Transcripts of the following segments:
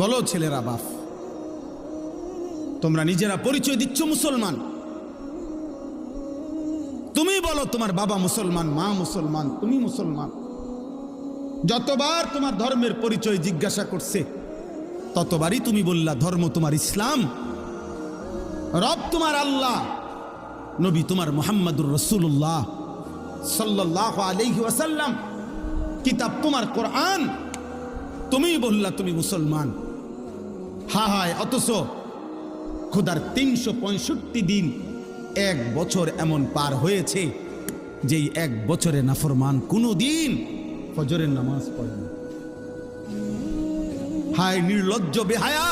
বলো ছেলেরা বাপ, তোমরা নিজেরা পরিচয় দিচ্ছ মুসলমান, তুমি বলো তোমার বাবা মুসলমান, মা মুসলমান, তুমি মুসলমান। যতবার তোমার ধর্মের পরিচয় জিজ্ঞাসা করছে ততবারই তুমি বললা ধর্ম তোমার ইসলাম, রব তোমার আল্লাহ, নবী তোমার মুহাম্মদুর রাসূলুল্লাহ সাল্লাল্লাহু আলাইহি ওয়াসাল্লাম, কিতাব তোমার কোরআন, তুমি বললা তুমি মুসলমান। হায় অথচ খোদার ৩৬৫ দিন, এক বছর এমন পার হয়েছে যেই এক বছরে নাফরমান কোনো দিন ফজরের নামাজ পড়ে না। হায় নির্লজ্জ বেহায়া,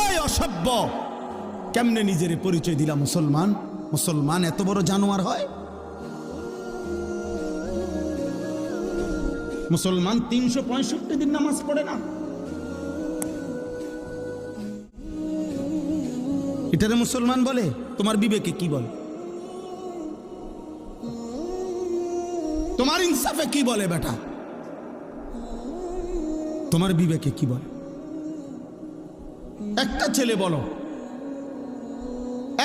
এই অসভ্য, কেমনে নিজের পরিচয় দিলা মুসলমান? মুসলমান এত বড় জানোয়ার হয়? মুসলমান ৩৬৫ দিন নামাজ পড়ে না, এটারে মুসলমান বলে? তোমার বিবেকে কি বলে? তোমার ইনসাফে কি বলে বেটা? তোমার বিবেকে কি বলে? একটা ছেলে বলো,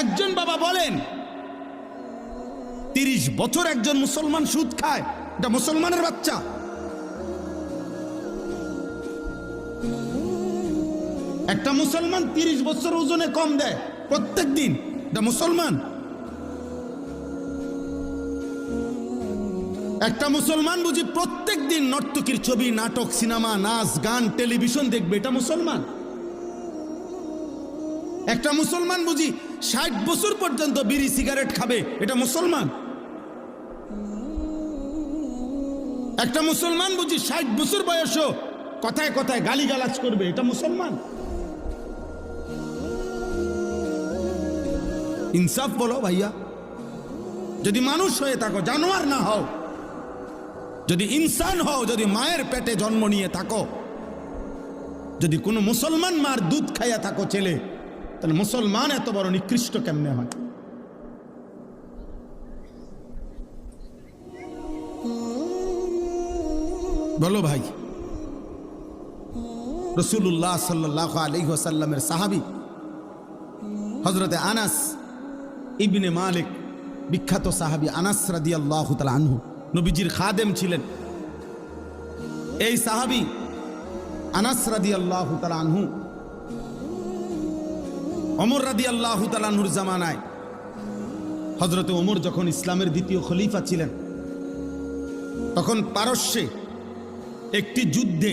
একজন বাবা বলেন ৩০ বছর একজন মুসলমান সুদ খায়, এটা মুসলমানের বাচ্চা? একটা মুসলমান ৩০ বছর ওজনে কম দেয় প্রত্যেক দিন, এটা মুসলমান? একটা মুসলমান বুঝি প্রত্যেক দিন নর্তকীর ছবি, নাটক, সিনেমা, নাচ, গান, টেলিভিশন দেখবে, এটা মুসলমান? একটা মুসলমান বুঝি ৬০ বছর পর্যন্ত বিড়ি সিগারেট খাবে, এটা মুসলমান? একটা মুসলমান বুঝি ৬০ বছর বয়সও কথায় কথায় গালিগালাজ করবে, এটা মুসলমান? ইনসাফ বলো ভাইয়া, যদি মানুষ হয়ে থাকো, জানোয়ার না হও, যদি ইনসান হও, যদি মায়ের পেটে জন্ম নিয়ে থাকো, যদি কোনো মুসলমান মার দুধ খাইয়া থাকো ছেলে, তাহলে মুসলমান এত বড় নিকৃষ্ট কেমনে হয়? বলো ভাই। রাসূলুল্লাহ সাল্লাল্লাহু আলাইহি ওয়াসাল্লামের সাহাবী হযরতে আনাস ইবনে মালিক, বিখ্যাত সাহাবী আনাস রাদিয়াল্লাহু তাআলা আনহু, নবীজির খাদেম ছিলেন। এই সাহাবী আনাস রাদিয়াল্লাহু তাআলা আনহু ওমর রাদিয়াল্লাহু তাআলা আনহুর জামানায়, হযরতে ওমর যখন ইসলামের দ্বিতীয় খলিফা ছিলেন, তখন পারস্যে একটি যুদ্ধে